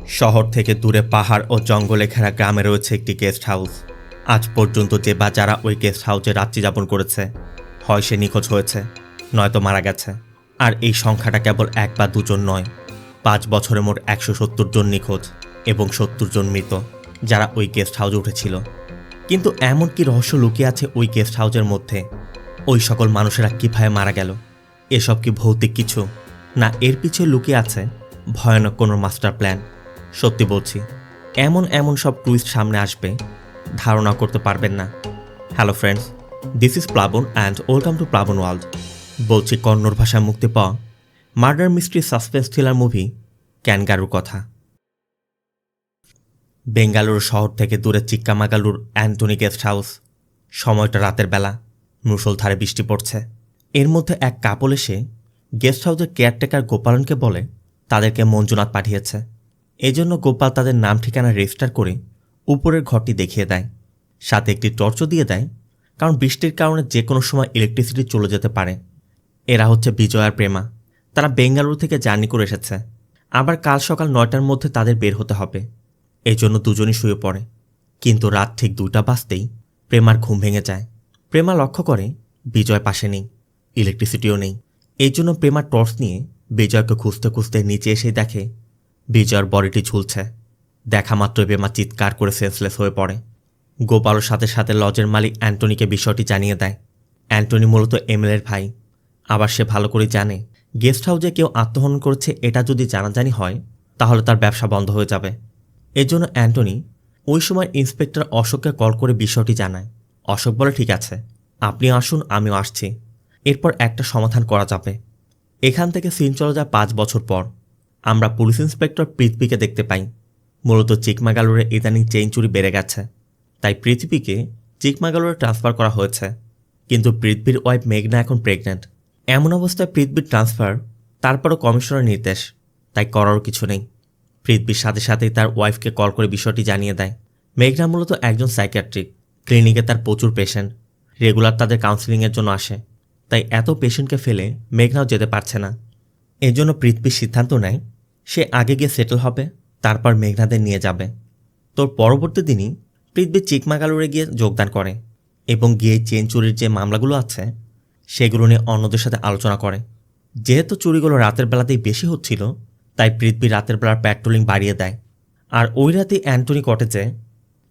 শহর থেকে দূরে পাহাড় ও জঙ্গলে ঘেরা গ্রামে রয়েছে একটি গেস্ট হাউস। আজ পর্যন্ত যে বা যারা ওই গেস্ট হাউসে রাত্রি যাপন করেছে, হয় সে নিখোঁজ হয়েছে, নয়তো মারা গেছে। আর এই সংখ্যাটা কেবল এক বা দুজন নয়, 5 বছরে মোট 170 জন নিখোঁজ এবং 70 জন মৃত, যারা ওই গেস্ট হাউসে উঠেছিল। কিন্তু এমন কি রহস্য লুকিয়ে আছে ওই গেস্ট হাউসের মধ্যে? ওই সকল মানুষেরা কীভাবে মারা গেল? এসব কি ভৌতিক কিছু, না এর পিছিয়ে লুকিয়ে আছে ভয়ানক কোনো মাস্টার প্ল্যান? সত্যি বলছি, এমন সব টুইস্ট সামনে আসবে, ধারণা করতে পারবেন না। Hello friends, this is Plabon and welcome to Plabon world. বলছি কন্নড় ভাষায় মুক্তি পাওয়া murder mystery suspense thriller movie ক্যানগারুর কথা। বেঙ্গালুরু শহর থেকে দূরে চিক্কামাগালুর অ্যান্টনি গেস্ট হাউস। সময়টা রাতের বেলা, মুষলধারে বৃষ্টি পড়ছে। এর মধ্যে এক কাপল এসে গেস্ট হাউসের কেয়ারটেকার গোপালনকে বলে তাদেরকে মঞ্জুনাথ পাঠিয়েছে। এজন্য গোপাল তাদের নাম ঠিকানা রেজিস্টার করে উপরের ঘরটি দেখিয়ে দেয়, সাথে একটি টর্চও দিয়ে দেয়, কারণ বৃষ্টির কারণে যে কোনো সময় ইলেকট্রিসিটি চলে যেতে পারে। এরা হচ্ছে বিজয় আর প্রেমা। তারা বেঙ্গালুরু থেকে জার্নি করে এসেছে, আবার কাল সকাল 9টার মধ্যে তাদের বের হতে হবে। এই জন্য দুজনই শুয়ে পড়ে। কিন্তু রাত ঠিক 2টা বাজতেই প্রেমার ঘুম ভেঙে যায়। প্রেমা লক্ষ্য করে বিজয় পাশে নেই, ইলেকট্রিসিটিও নেই। এই জন্য প্রেমা টর্চ নিয়ে বিজয়কে খুঁজতে খুঁজতে নিচে এসেই দেখে বিজয়ের বডিটি ঝুলছে। দেখা মাত্রই প্রেমা চিৎকার করে সেন্সলেস হয়ে পড়ে। গোপালের সাথে সাথে লজের মালিক অ্যান্টনিকে বিষয়টি জানিয়ে দেয়। অ্যান্টনি মূলত এমএলএর ভাই, আবার সে ভালো করে জানে গেস্ট হাউসে কেউ আত্মহনন করেছে। এটা যদি জানাজানি হয় তাহলে তার ব্যবসা বন্ধ হয়ে যাবে। এর জন্য অ্যান্টনি ওই সময় ইন্সপেক্টর অশোককে কল করে বিষয়টি জানায়। অশোক বলে, ঠিক আছে, আপনি আসুন, আমিও আসছি, এরপর একটা সমাধান করা যাবে। এখান থেকে সিন চলে যায় 5 বছর পর। আমরা পুলিশ ইন্সপেক্টর পৃথ্বীকে দেখতে পাই। মূলত চিকমাগালুরে ইদানিং চেইন চুরি বেড়ে গেছে, তাই পৃথ্বীকে চিকমাগালুরে ট্রান্সফার করা হয়েছে। কিন্তু পৃথ্বীর ওয়াইফ মেঘনা এখন প্রেগন্যান্ট। এমন অবস্থায় পৃথ্বীর ট্রান্সফার, তারপরও কমিশনারের নির্দেশ, তাই করারও কিছু নেই। পৃথ্বীর সাথে সাথেই তার ওয়াইফকে কল করে বিষয়টি জানিয়ে দেয়। মেঘনা মূলত একজন সাইকিয়াট্রিক, ক্লিনিকে তার প্রচুর পেশেন্ট, রেগুলার তাদের কাউন্সিলিংয়ের জন্য আসে। তাই এত পেশেন্টকে ফেলে মেঘনাও যেতে পারছে না। এজন্য পৃথ্বীর সিদ্ধান্ত নেয় সে আগে গিয়ে সেটেল হবে, তারপর মেঘনাদের নিয়ে যাবে। তোর পরবর্তী দিনই পৃথ্বী চিকমাগালুরে গিয়ে যোগদান করে এবং গিয়ে চেন চুরির যে মামলাগুলো আছে সেগুলো নিয়ে অন্যদের সাথে আলোচনা করে। যেহেতু চুরিগুলো রাতের বেলাতেই বেশি হচ্ছিল, তাই পৃথ্বী রাতের বেলার প্যাট্রোলিং বাড়িয়ে দেয়। আর ওই রাতেই অ্যান্টনি কটেজে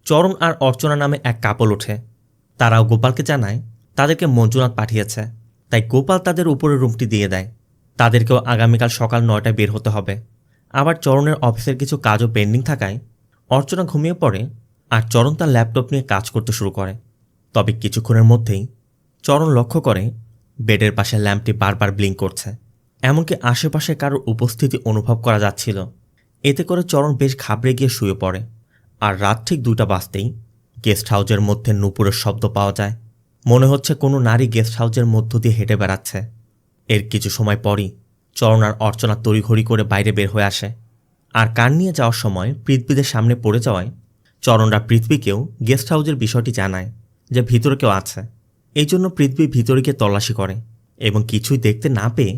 চরণ আর অর্চনা নামে এক কাপল ওঠে। তারাও গোপালকে জানায় তাদেরকে মঞ্জুনাথ পাঠিয়েছে, তাই গোপাল তাদের উপরের রুমটি দিয়ে দেয়। তাদেরকেও আগামীকাল সকাল 9টায় বের হতে হবে। আবার চরণের অফিসের কিছু কাজও পেন্ডিং থাকায় অর্চনা ঘুমিয়ে পড়ে আর চরণ তার ল্যাপটপ নিয়ে কাজ করতে শুরু করে। তবে কিছুক্ষণের মধ্যেই চরণ লক্ষ্য করে বেডের পাশে ল্যাম্পটি বারবার ব্লিঙ্ক করছে, এমনকি আশেপাশে কারোর উপস্থিতি অনুভব করা যাচ্ছিল। এতে করে চরণ বেশ ঘাবড়ে গিয়ে শুয়ে পড়ে। আর রাত ঠিক 2টা বাজতেই গেস্ট হাউসের মধ্যে নূপুরের শব্দ পাওয়া যায়। মনে হচ্ছে কোনো নারী গেস্ট হাউসের মধ্য দিয়ে হেঁটে বেড়াচ্ছে। এর কিছু সময় পরই চরণ আর অর্চনা তড়িঘড়ি করে বাইরে বের হয়ে আসে। আর কান নিয়ে যাওয়ার সময় পৃথ্বীদের সামনে পড়ে যাওয়ায় চরণরা পৃথ্বীকেও গেস্ট হাউসের বিষয়টি জানায় যে ভিতরে কেউ আছে। এই জন্য পৃথ্বী ভিতরে গিয়ে তল্লাশি করে এবং কিছুই দেখতে না পেয়ে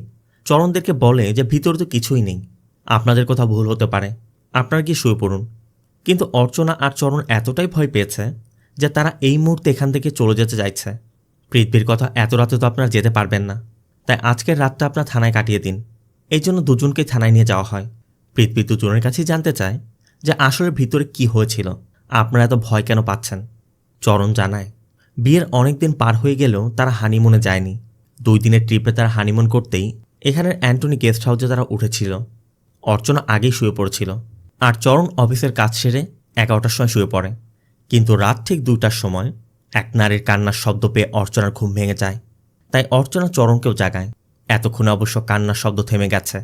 চরণদেরকে বলে যে ভিতরে তো কিছুই নেই, আপনাদের কোথাও ভুল হতে পারে, আপনারা গিয়ে শুয়ে পড়ুন। কিন্তু অর্চনা আর চরণ এতটাই ভয় পেয়েছে যে তারা এই মুহূর্তে এখান থেকে চলে যেতে চাইছে। পৃথ্বীর কথা, এত রাতে তো আপনারা যেতে পারবেন না, তাই আজকের রাতটা আপনার থানায় কাটিয়ে দিন। এই জন্য দুজনকেই থানায় নিয়ে যাওয়া হয়। পৃথ্বী দুজনের কাছেই জানতে চায় যে আসলে ভিতরে কি হয়েছিল, আপনারা এত ভয় কেন পাচ্ছেন। চরণ জানায় বিয়ের অনেক দিন পার হয়ে গেলেও তারা হানিমুনে যায়নি। 2 দিনের ট্রিপে তারা হানিমুন করতেই এখানের অ্যান্টনি গেস্ট হাউসে তারা উঠেছিল। অর্চনা আগেই শুয়ে পড়েছিল আর চরণ অফিসের কাজ সেরে 11টার সময় শুয়ে পড়ে। কিন্তু রাত ঠিক 2টার সময় এক নারীর কান্নার শব্দ পেয়ে অর্চনার ঘুম ভেঙে যায়। তাই অর্চনা চরণকেও জাগায়। এতক্ষণে অবশ্য কান্নার শব্দ থেমে গেছে।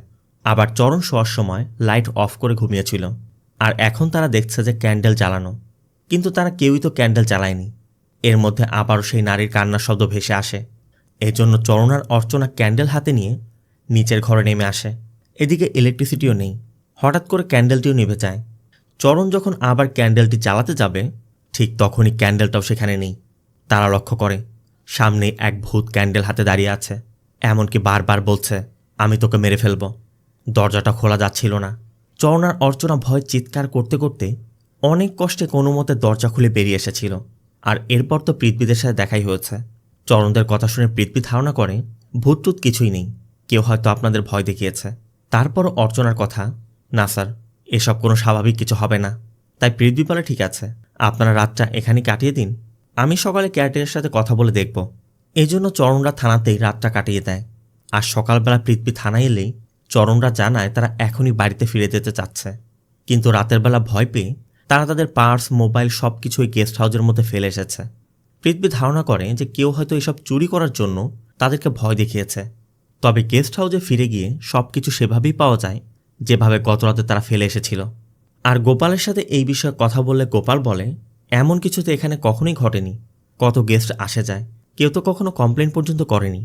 আবার চরণ শোয়ার সময় লাইট অফ করে ঘুমিয়েছিল। আর এখন তারা দেখছে যে ক্যান্ডেল জ্বালানো, কিন্তু তারা কেউই তো ক্যান্ডেল জ্বালায়নি। এর মধ্যে আবারও সেই নারীর কান্নার শব্দ ভেসে আসে। এজন্য চরণ আর অর্চনা ক্যান্ডেল হাতে নিয়ে নিচের ঘরে নেমে আসে। এদিকে ইলেকট্রিসিটিও নেই। হঠাৎ করে ক্যান্ডেলটিও নিভে যায়। চরণ যখন আবার ক্যান্ডেলটি জ্বালাতে যাবে, ঠিক তখনই ক্যান্ডেলটাও সেখানে নেই। তারা লক্ষ্য করে সামনে এক ভূত ক্যান্ডেল হাতে দাঁড়িয়ে আছে, এমনকি বারবার বলছে, আমি তোকে মেরে ফেলব। দরজাটা খোলা যাচ্ছিল না। চরণ আর অর্চনা ভয় চিৎকার করতে করতে অনেক কষ্টে কোনো মতে দরজা খুলে বেরিয়ে এসেছিল। আর এরপর তো পৃথ্বীদের সাথে দেখাই হয়েছে। চরণদের কথা শুনে পৃথ্বী ধারণা করে ভূতটুত কিছুই নেই, কেউ হয়তো আপনাদের ভয় দেখিয়েছে। তারপরও অর্চনার কথা, না স্যার, এসব কোনো স্বাভাবিক কিছু হবে না। তাই পৃথ্বী বলে, ঠিক আছে, আপনারা রাতটা এখানে কাটিয়ে দিন, আমি সকালে ক্যারেটের সাথে কথা বলে দেখব। এই জন্য চরণরা থানাতেই রাতটা কাটিয়ে দেয়। আর সকালবেলা পৃথ্বী থানায় এলেই চরণরা জানায় তারা এখনই বাড়িতে ফিরে যেতে চাচ্ছে, কিন্তু রাতের বেলা ভয় পেয়ে তারা তাদের পার্স, মোবাইল সব কিছুই গেস্ট হাউসের মধ্যে ফেলে এসেছে। পৃথ্বী ধারণা করে যে কেউ হয়তো এসব চুরি করার জন্য তাদেরকে ভয় দেখিয়েছে। তবে গেস্ট হাউসে ফিরে গিয়ে সব কিছু সেভাবেই পাওয়া যায় যেভাবে গতরাতে তারা ফেলে এসেছিল। আর গোপালের সাথে এই বিষয়ে কথা বললে গোপাল বলে, এমন কিছু তো এখানে কখনোই ঘটেনি, কত গেস্ট আসে যায়, কেউ তো কখনো কমপ্লেন পর্যন্ত করেনি।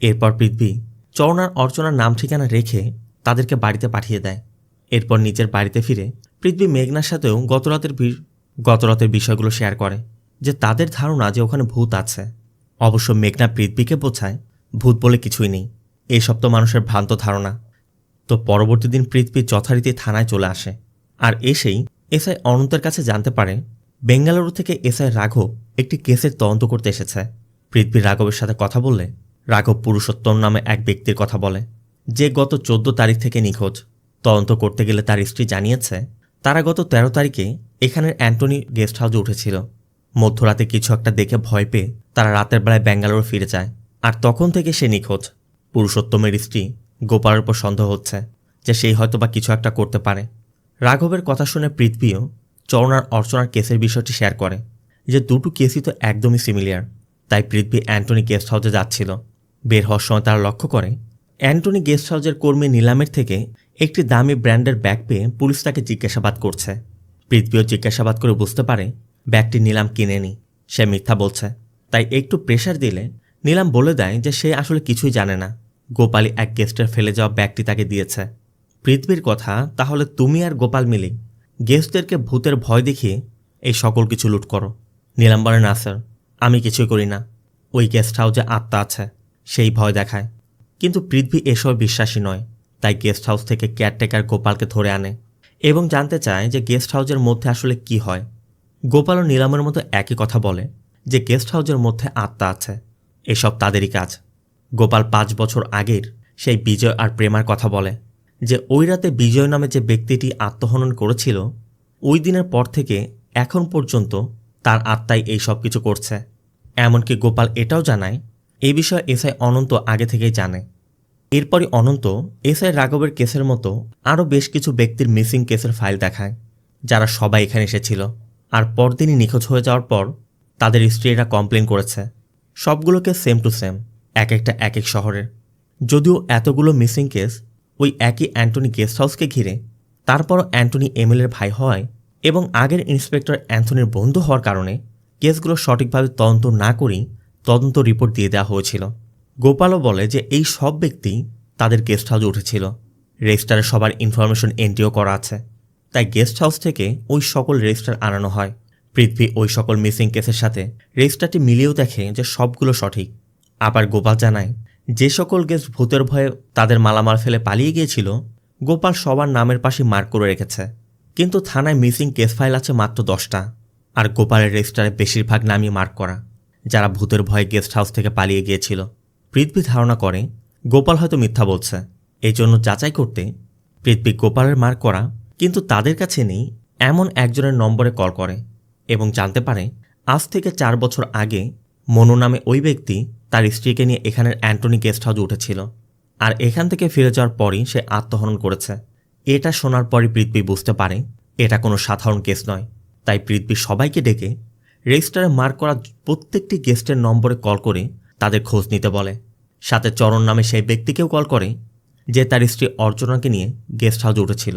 এরপর পৃথ্বী চরণ আর অর্চনার নাম ঠিকানা রেখে তাদেরকে বাড়িতে পাঠিয়ে দেয়। এরপর নিজের বাড়িতে ফিরে পৃথ্বী মেঘনার সাথেও গতরাতের বিষয়গুলো শেয়ার করে, যে তাদের ধারণা যে ওখানে ভূত আছে। অবশ্য মেঘনা পৃথ্বীকে বোঝায় ভূত বলে কিছুই নেই, এসব তো মানুষের ভ্রান্ত ধারণা। তো পরবর্তী দিন পৃথ্বী যথারীতি থানায় চলে আসে। আর এসেই এসআই অনন্তের কাছে জানতে পারে বেঙ্গালুরু থেকে এসআই রাঘব একটি কেসের তদন্ত করতে এসেছে। পৃথ্বী রাঘবের সাথে কথা বললে রাঘব পুরুষোত্তম নামে এক ব্যক্তির কথা বলে, যে গত 14 তারিখ থেকে নিখোঁজ। তদন্ত করতে গেলে তার স্ত্রী জানিয়েছে তারা গত 13 তারিখে এখানের অ্যান্টনি গেস্ট হাউসে উঠেছিল। মধ্যরাতে কিছু একটা দেখে ভয় পেয়ে তারা রাতের বেলায় বেঙ্গালুরু ফিরে যায়, আর তখন থেকে সে নিখোঁজ। পুরুষোত্তমের স্ত্রী গোপালের উপর সন্দেহ হচ্ছে যে সেই হয়তোবা কিছু একটা করতে পারে। রাঘবের কথা শুনে পৃথ্বীও চরণ আর অর্চনার কেসের বিষয়টি শেয়ার করে, যে দুটো কেসই তো একদমই সিমিলিয়ার। তাই পৃথ্বী অ্যান্টনি গেস্ট হাউসে যাচ্ছিল। বের হওয়ার সময় তারা লক্ষ্য করে অ্যান্টনি গেস্ট হাউসের কর্মী নিলামের থেকে একটি দামি ব্র্যান্ডের ব্যাগ পেয়ে পুলিশ তাকে জিজ্ঞাসাবাদ করছে। পৃথ্বীও জিজ্ঞাসাবাদ করে বুঝতে পারে ব্যাগটি নিলাম কিনেনি, সে মিথ্যা বলছে। তাই একটু প্রেশার দিলে নিলাম বলে দেয় যে সে আসলে কিছুই জানে না, গোপালই এক গেস্টের ফেলে যাওয়া ব্যাগটি তাকে দিয়েছে। পৃথ্বীর কথা, তাহলে তুমি আর গোপাল মিলে গেস্টদেরকে ভূতের ভয় দেখিয়ে এই সকল কিছু লুট করো। নিলাম বলে, না স্যার, আমি কিছুই করি না, ওই গেস্ট হাউসে আত্মা আছে, সেই ভয় দেখায়। কিন্তু পৃথ্বী এসব বিশ্বাসী নয়, তাই গেস্ট হাউস থেকে কেয়ারটেকার গোপালকে ধরে আনে এবং জানতে চায় যে গেস্ট হাউসের মধ্যে আসলে কি হয়। গোপাল ও নিলামের মতো একই কথা বলে যে গেস্ট হাউসের মধ্যে আত্মা আছে, এসব তাদেরই কাজ। গোপাল 5 বছর আগের সেই বিজয় আর প্রেমার কথা বলে, যে ওই রাতে বিজয় নামে যে ব্যক্তিটি আত্মহনন করেছিল, ওই দিনের পর থেকে এখন পর্যন্ত তার আত্মাই এই সব কিছু করছে। এমনকি গোপাল এটাও জানায় এই বিষয়ে এসআই অনন্ত আগে থেকেই জানে। এরপরই অনন্ত এসআই রাঘবের কেসের মতো আরও বেশ কিছু ব্যক্তির মিসিং কেসের ফাইল দেখায়, যারা সবাই এখানে এসেছিল। আর পরদিনই নিখোঁজ হয়ে যাওয়ার পর তাদের স্ত্রীরা কমপ্লেন করেছে। সবগুলোকে সেম টু সেম, এক একটা এক এক শহরের। যদিও এতগুলো মিসিং কেস ওই একই অ্যান্টনি গেস্ট হাউসকে ঘিরে, তারপরও অ্যান্টনি এমএলএর ভাই হওয়ায় এবং আগের ইন্সপেক্টর অ্যান্থনির বন্ধু হওয়ার কারণে কেসগুলো সঠিকভাবে তদন্ত না করেই তদন্ত রিপোর্ট দিয়ে দেওয়া হয়েছিল। গোপালও বলে যে এই সব ব্যক্তি তাদের গেস্ট হাউসে উঠেছিল, রেজিস্টারে সবার ইনফরমেশন এন্ট্রিও করা আছে। তাই গেস্ট হাউস থেকে ওই সকল রেজিস্টার আনানো হয়। পৃথ্বী ওই সকল মিসিং কেসের সাথে রেজিস্টারটি মিলিয়েও দেখে যে সবগুলো সঠিক। আবার গোপাল জানায় যে সকল গেস্ট ভূতের ভয়ে তাদের মালামাল ফেলে পালিয়ে গিয়েছিল, গোপাল সবার নামের পাশে মার্ক করে রেখেছে। কিন্তু থানায় মিসিং কেস ফাইল আছে মাত্র 10টা, আর গোপালের রেজিস্টারে বেশিরভাগ নামই মার্ক করা, যারা ভূতের ভয়ে গেস্ট হাউস থেকে পালিয়ে গিয়েছিল। পৃথ্বী ধারণা করে গোপাল হয়তো মিথ্যা বলছে। এই জন্য যাচাই করতে পৃথ্বী গোপালের মার্ক করা কিন্তু তাদের কাছে নেই এমন একজনের নম্বরে কল করে এবং জানতে পারে আজ থেকে 4 বছর আগে মনু নামে ওই ব্যক্তি তার স্ত্রীকে নিয়ে এখানের অ্যান্টনি গেস্ট হাউসে উঠেছিল, আর এখান থেকে ফিরে যাওয়ার পরই সে আত্মহনন করেছে। এটা শোনার পরই পৃথ্বী বুঝতে পারে এটা কোনো সাধারণ কেস নয়। তাই পৃথ্বী সবাইকে ডেকে রেজিস্টারে মার্ক করা প্রত্যেকটি গেস্টের নম্বরে কল করে তাদের খোঁজ নিতে বলে। সাথে চরণ নামে সেই ব্যক্তিকেও কল করে যে তার স্ত্রী অর্চনাকে নিয়ে গেস্ট হাউসে উঠেছিল,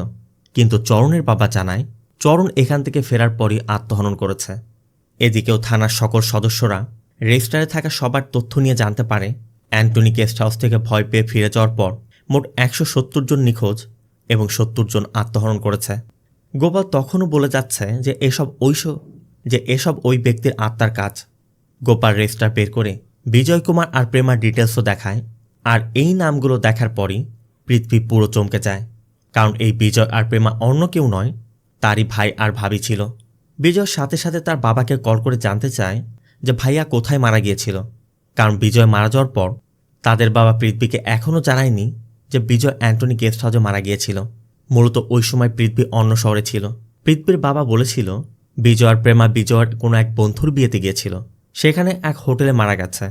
কিন্তু চরণের বাবা জানায় চরণ এখান থেকে ফেরার পরই আত্মহনন করেছে। এদিকেও থানার সকল সদস্যরা রেজিস্টারে থাকা সবার তথ্য নিয়ে জানতে পারে অ্যান্টনি গেস্ট হাউস থেকে ভয় পেয়ে ফিরে যাওয়ার পর মোট 170 জন নিখোঁজ এবং 70 জন আত্মহনন করেছে। গোপাল তখনও বলে যাচ্ছে যে এসব ওই ব্যক্তির আত্মার কাজ। গোপাল রেজিস্টার বের করে বিজয় কুমার আর প্রেমার ডিটেলসও দেখায়। আর এই নামগুলো দেখার পরই পৃথ্বী পুরো চমকে যায়, কারণ এই বিজয় আর প্রেমা অন্য কেউ নয়, তারই ভাই আর ভাবি ছিল। বিজয়ের সাথে সাথে তার বাবাকে কল করে জানতে চায় যে ভাইয়া কোথায় মারা গিয়েছিল, কারণ বিজয় মারা যাওয়ার পর তাদের বাবা পৃথ্বীকে এখনও জানায়নি যে বিজয় অ্যান্টনি গেস্ট হাউসে মারা গিয়েছিল। মূলত ওই সময় পৃথ্বী অন্য শহরে ছিল। পৃথ্বীর বাবা বলেছিল বিজয় আর প্রেমা বিজয়ের কোনো এক বন্ধুর বিয়েতে গিয়েছিল, সেখানে এক হোটেলে মারা গেছে।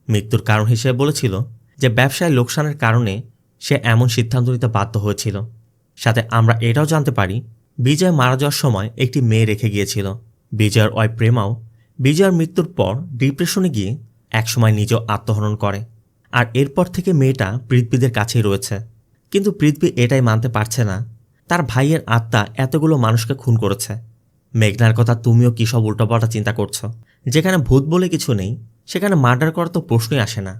মৃত্যুর কারণ হিসেবে বলেছিল যে ব্যবসায় লোকসানের কারণে সে এমন সিদ্ধান্ত নিতে বাধ্য হয়েছিল। সাথে আমরা এটাও জানতে পারি বিজয় মারা যাওয়ার সময় একটি মেয়ে রেখে গিয়েছিল। বিজয়ের ওয়াইফ প্রেমাও বিজয়ের মৃত্যুর পর ডিপ্রেশনে গিয়ে একসময় নিজেও আত্মহনন করে। আর এরপর থেকে মেয়েটা পৃথ্বীদের কাছেই রয়েছে। কিন্তু পৃথ্বী এটাই মানতে পারছে না তার ভাইয়ের আত্মা এতগুলো মানুষকে খুন করেছে। মেঘনার কথা তুমিও কী সব উল্টোপাল্টা চিন্তা করছো? যেখানে ভূত বলে কিছু নেই সেখানে মার্ডার করার তো প্রশ্নই আসে না।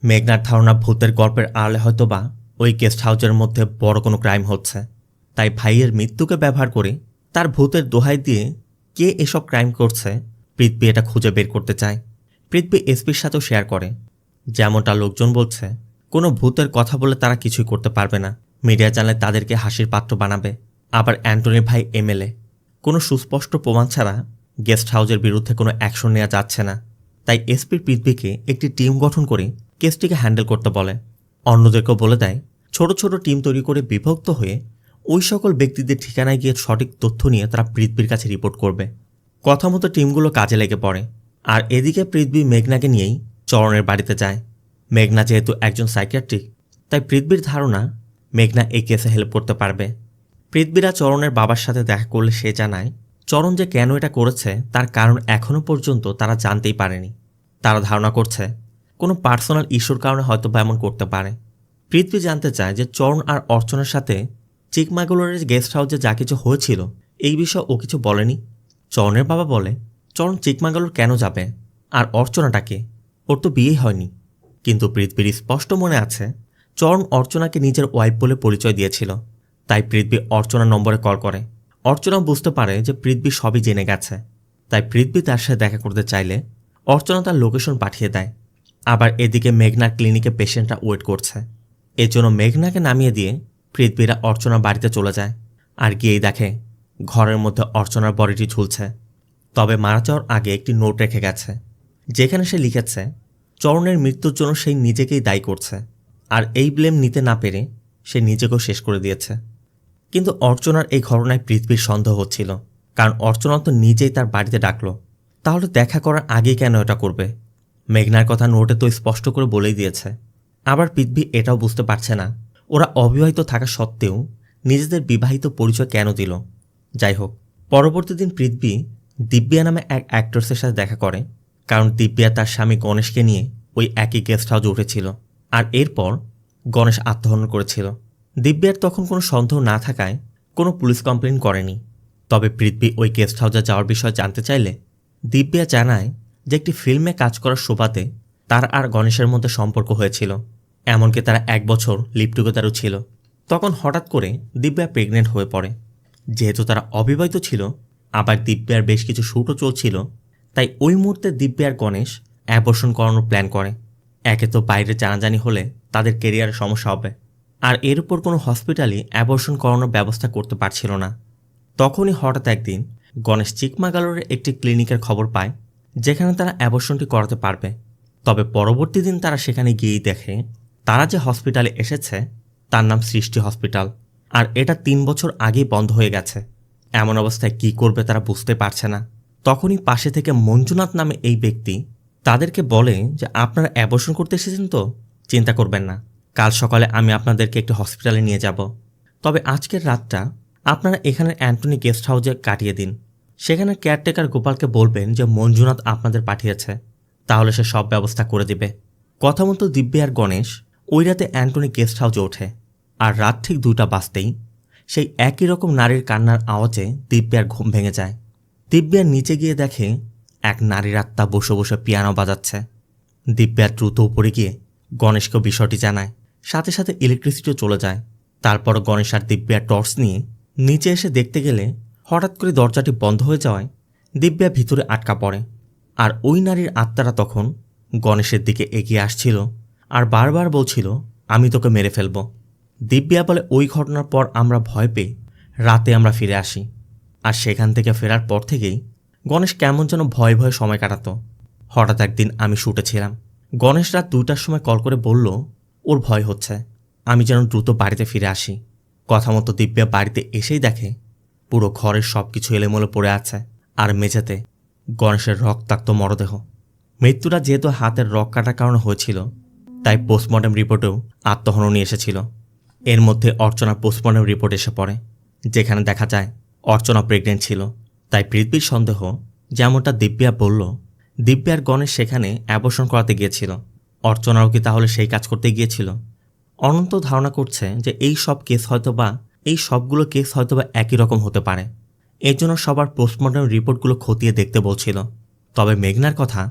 মেঘনার ধারণা ভূতের গল্পের আড়ালে হয়তো বা ওই গেস্ট হাউসের মধ্যে বড় কোনো ক্রাইম হচ্ছে, তাই ভাইয়ের মৃত্যুকে ব্যবহার করে তার ভূতের দোহাই দিয়ে কে এসব ক্রাইম করছে পৃথ্বী এটা খুঁজে বের করতে চায়। পৃথ্বী এসপির সাথেও শেয়ার করে, যেমনটা লোকজন বলছে কোনো ভূতের কথা বলে তারা কিছুই করতে পারবে না, মিডিয়া জানলে তাদেরকে হাসির পাত্র বানাবে। আবার অ্যান্টনির ভাই এমএলএ, কোনো সুস্পষ্ট প্রমাণ ছাড়া গেস্ট হাউসের বিরুদ্ধে কোনো অ্যাকশন নেওয়া যাচ্ছে না, তাই এসপি পৃথ্বীকে একটি টিম গঠন করে কেসটিকে হ্যান্ডেল করতে বলে। অন্যদেরকেও বলে দেয় ছোট ছোট টিম তৈরি করে বিভক্ত হয়ে ওই সকল ব্যক্তিদের ঠিকানায় গিয়ে সঠিক তথ্য নিয়ে তারা পৃথ্বীর কাছে রিপোর্ট করবে। কথা মতো টিমগুলো কাজে লেগে পড়ে। আর এদিকে পৃথ্বী মেঘনাকে নিয়েই চরণের বাড়িতে যায়। মেঘনা যেহেতু একজন সাইকিয়াট্রিক, তাই পৃথ্বীর ধারণা মেঘনা এই কেসে হেল্প করতে পারবে। পৃথ্বীরা চরণের বাবার সাথে দেখা করলে সে জানায় চরণ যে কেন এটা করেছে তার কারণ এখনও পর্যন্ত তারা জানতেই পারেনি। তারা ধারণা করছে কোনো পার্সোনাল ইস্যুর কারণে হয়তো বা এমন করতে পারে। পৃথ্বী জানতে চায় যে চরণ আর অর্চনার সাথে চিকমাগুলোরের গেস্ট হাউসে যা কিছু হয়েছিল এই বিষয়ে ও কিছু বলেনি। চরণের বাবা বলে চরণ চিকমাগালুর কেন যাবে, আর অর্চনাটাকে, ওর তো বিয়েই হয়নি। কিন্তু পৃথ্বীর স্পষ্ট মনে আছে চরণ অর্চনাকে নিজের ওয়াইফ বলে পরিচয় দিয়েছিল, তাই পৃথ্বী অর্চনার নম্বরে কল করে। অর্চনা বুঝতে পারে যে পৃথ্বী সবই জেনে গেছে, তাই পৃথ্বী তার সাথে দেখা করতে চাইলে অর্চনা তার লোকেশন পাঠিয়ে দেয়। আবার এদিকে মেঘনার ক্লিনিকে পেশেন্টরা ওয়েট করছে, এজন্য মেঘনাকে নামিয়ে দিয়ে পৃথ্বীরা অর্চনার বাড়িতে চলে যায়। আর গিয়েই দেখে ঘরের মধ্যে অর্চনার বডিটি ঝুলছে, তবে মারা যাওয়ার আগে একটি নোট রেখে গেছে, যেখানে সে লিখেছে চরণের মৃত্যুর জন্য সে নিজেকেই দায়ী করছে, আর এই ব্লেম নিতে না পেরে সে নিজেকেও শেষ করে দিয়েছে। কিন্তু অর্চনার এই ঘটনায় পৃথ্বীর সন্দেহ হচ্ছিল, কারণ অর্চনা তো নিজেই তার বাড়িতে ডাকলো, তাহলে দেখা করার আগে কেন এটা করবে? মেঘনার কথা নোটে তো স্পষ্ট করে বলেই দিয়েছে। আবার পৃথ্বী এটাও বুঝতে পারছে না ওরা অবিবাহিত থাকা সত্ত্বেও নিজেদের বিবাহিত পরিচয় কেন দিল। যাই হোক, পরবর্তী দিন পৃথ্বী দিব্যা নামে এক অ্যাক্ট্রেসের সাথে দেখা করে, কারণ দিব্যা তার স্বামী গণেশকে নিয়ে ওই একই গেস্ট হাউসে উঠেছিল, আর এরপর গণেশ আত্মহনন করেছিল। দিব্যার তখন কোনো সন্দেহ না থাকায় কোনো পুলিশ কমপ্লেন করেনি। তবে পৃথ্বী ওই গেস্ট হাউসে যাওয়ার বিষয়ে জানতে চাইলে দিব্যা জানায় যে একটি ফিল্মে কাজ করার সুবাদে তার আর গণেশের মধ্যে সম্পর্ক হয়েছিল, এমনকি তারা 1 বছর লিভ টুগেদারও ছিল। তখন হঠাৎ করে দিব্যা প্রেগনেন্ট হয়ে পড়ে। যেহেতু তারা অবিবাহিত ছিল, আবার দিব্যার বেশ কিছু শ্যুটও চলছিল, তাই ওই মুহূর্তে দিব্যা আর গণেশ অ্যাবর্শন করানোর প্ল্যান করে। একে তো বাইরে জানাজানি হলে তাদের কেরিয়ারে সমস্যা হবে, আর এর উপর কোনো হসপিটালই অ্যাবর্শন করানোর ব্যবস্থা করতে পারছিল না। তখনই হঠাৎ একদিন গণেশ চিকমাগালোরের একটি ক্লিনিকের খবর পায়, যেখানে তারা অ্যাবর্শনটি করাতে পারবে। তবে পরবর্তী দিন তারা সেখানে গিয়েই দেখে তারা যে হসপিটালে এসেছে তার নাম সৃষ্টি হসপিটাল, আর এটা 3 বছর আগেই বন্ধ হয়ে গেছে। এমন অবস্থায় কি করবে তারা বুঝতে পারছে না। তখনই পাশে থেকে মঞ্জুনাথ নামে এই ব্যক্তি তাদেরকে বলে যে আপনারা অ্যাবর্শন করতে এসেছেন তো, চিন্তা করবেন না, কাল সকালে আমি আপনাদেরকে একটি হসপিটালে নিয়ে যাব। তবে আজকের রাতটা আপনারা এখানের অ্যান্টনি গেস্ট হাউসে কাটিয়ে দিন। সেখানে কেয়ারটেকার গোপালকে বলবেন যে মঞ্জুনাথ আপনাদের পাঠিয়েছে, তাহলে সে সব ব্যবস্থা করে দিবে। কথা মতো দিব্যা আর গণেশ ওই রাতে অ্যান্টনি গেস্ট হাউসে ওঠে। আর রাত ঠিক 2টা বাজতেই সেই একই রকম নারীর কান্নার আওয়াজে দিব্যার ঘুম ভেঙে যায়। দিব্যার নিচে গিয়ে দেখে এক নারীর আত্মা বসে বসে পিয়ানো বাজাচ্ছে। দিব্যার দ্রুত উপরে গিয়ে গণেশকে বিষয়টি জানায়, সাথে সাথে ইলেকট্রিসিটিও চলে যায়। তারপর গণেশ আর দিব্যার টর্চ নিয়ে নিচে এসে দেখতে গেলে হঠাৎ করে দরজাটি বন্ধ হয়ে যাওয়ায় দিব্যা ভিতরে আটকা পড়ে। আর ওই নারীর আত্মারা তখন গণেশের দিকে এগিয়ে আসছিল আর বারবার বলছিল আমি তোকে মেরে ফেলব। দিব্যা বলে ওই ঘটনার পর আমরা ভয় পেয়ে রাতে আমরা ফিরে আসি, আর সেখান থেকে ফেরার পর থেকেই গণেশ কেমন যেন ভয়ে ভয়ে সময় কাটাতো। হঠাৎ একদিন আমি শুটে ছিলাম। গণেশ রাত 2টার সময় কল করে বলল ওর ভয় হচ্ছে, আমি যেন দ্রুত বাড়িতে ফিরে আসি। কথা মতো দিব্যা বাড়িতে এসেই দেখে পুরো ঘরের সব কিছু এলোমেলো পড়ে আছে, আর মেঝেতে গণেশের রক্তাক্ত মরদেহ। মৃত্যুটা যেহেতু হাতের রক কাটার কারণে হয়েছিল, তাই পোস্টমর্টেম রিপোর্টেও আত্মহননই এসেছিল। এর মধ্যে অর্চনার পোস্টমর্টেম রিপোর্ট এসে পড়ে, যেখানে দেখা যায় অর্চনা প্রেগনেন্ট ছিল। তাই পৃথ্বীর সন্দেহ, যেমনটা দিব্যা বলল, দিব্যা আর গণেশ সেখানে অ্যাবর্শন করাতে গিয়েছিল। অর্চনাও কি তাহলে সেই কাজ করতে গিয়েছিল? অনন্ত ধারণা করছে যে এই সবগুলো কেস হয়তোবা একই রকম হতে পারে। এর জন্য সবার পোস্টমর্টম রিপোর্টগুলো খতিয়ে দেখতে বলছিল। তবে মেঘনার কথা,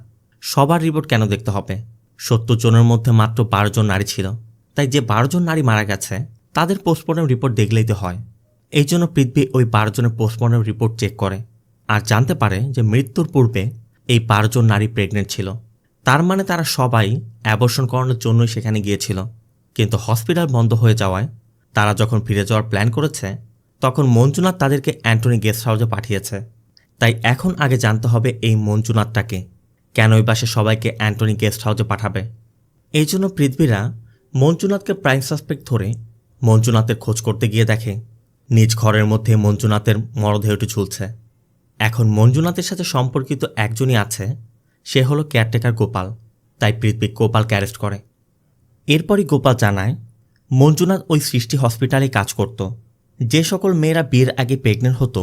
সবার রিপোর্ট কেন দেখতে হবে? 70 জনের মধ্যে মাত্র 12 জন নারী ছিল, তাই যে 12 জন নারী মারা গেছে তাদের পোস্টমর্টম রিপোর্ট দেখলেই তো হয়। এই জন্য পৃথ্বী ওই 12 জনের পোস্টমর্টম রিপোর্ট চেক করে আর জানতে পারে যে মৃত্যুর পূর্বে এই 12 জন নারী প্রেগনেন্ট ছিল। তার মানে তারা সবাই অ্যাবর্শন করানোর জন্যই সেখানে গিয়েছিল। কিন্তু হসপিটাল বন্ধ হয়ে যাওয়ায় তারা যখন ফিরে যাওয়ার প্ল্যান করেছে, তখন মঞ্জুনাথ তাদেরকে অ্যান্টনি গেস্ট হাউসে পাঠিয়েছে। তাই এখন আগে জানতে হবে এই মঞ্জুনাথটাকে, কেনই বা সে সবাইকে অ্যান্টনি গেস্ট হাউসে পাঠাবে। এই জন্য পৃথ্বীরা মঞ্জুনাথকে প্রাইম সাসপেক্ট ধরে মঞ্জুনাথের খোঁজ করতে গিয়ে দেখে নিজ ঘরের মধ্যে মঞ্জুনাথের মরদেহটি ঝুলছে। এখন মঞ্জুনাথের সাথে সম্পর্কিত একজনই আছে, সে হলো কেয়ারটেকার গোপাল। তাই পৃথ্বী গোপালকে অ্যারেস্ট করে। এরপরই গোপাল জানায় মঞ্জুনাথ ওই সৃষ্টি হসপিটালে কাজ করত। যে সকল মেয়েরা বিয়ের আগে প্রেগনেন্ট হতো,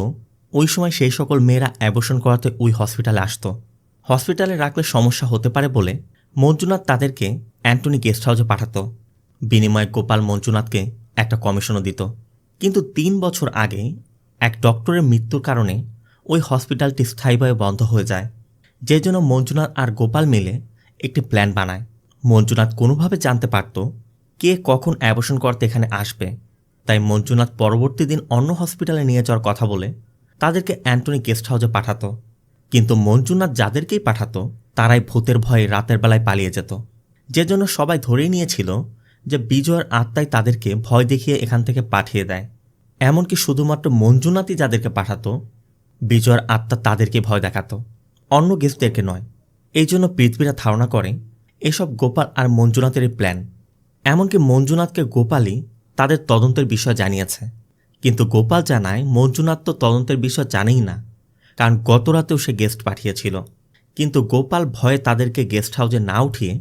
ওই সময় সেই সকল মেয়েরা অ্যাবর্শন করাতে ওই হসপিটালে আসতো। হসপিটালে রাখলে সমস্যা হতে পারে বলে মঞ্জুনাথ তাদেরকে অ্যান্টনি গেস্ট হাউসে পাঠাতো। বিনিময়ে গোপাল মঞ্জুনাথকে একটা কমিশনও দিত। কিন্তু 3 বছর আগে এক ডক্টরের মৃত্যুর কারণে ওই হসপিটালটি স্থায়ীভাবে বন্ধ হয়ে যায়। যে জন্য মঞ্জুনাথ আর গোপাল মিলে একটি প্ল্যান বানায়। মঞ্জুনাথ কোনোভাবে জানতে পারত কে কখন অ্যাবর্শন করতে এখানে আসবে, তাই মঞ্জুনাথ পরবর্তী দিন অন্য হসপিটালে নিয়ে যাওয়ার কথা বলে তাদেরকে অ্যান্টনি গেস্ট হাউসে পাঠাতো। কিন্তু মঞ্জুনাথ যাদেরকেই পাঠাতো তারাই ভূতের ভয়ে রাতের বেলায় পালিয়ে যেত। যে জন্য সবাই ধরেই নিয়েছিল যে বিজয়ের আত্মাই তাদেরকে ভয় দেখিয়ে এখান থেকে পাঠিয়ে দেয়। এমনকি শুধুমাত্র মঞ্জুনাথই যাদেরকে পাঠাতো, বিজয়ের আত্মা তাদেরকে ভয় দেখাতো, অন্য গেস্টদেরকে নয়। এই জন্য পৃথ্বীরা ধারণা করে এসব গোপাল আর মঞ্জুনাথেরই প্ল্যান। এমনকি মঞ্জুনাথকে গোপালই তাদের তদন্তের বিষয় জানিয়েছে। কিন্তু গোপাল জানায় মঞ্জুনাথ তো তদন্তের বিষয় জানেই না, কারণ গত রাতেও সে গেস্ট পাঠিয়েছিল। কিন্তু গোপাল ভয়ে তাদেরকে গেস্ট হাউসে না উঠিয়ে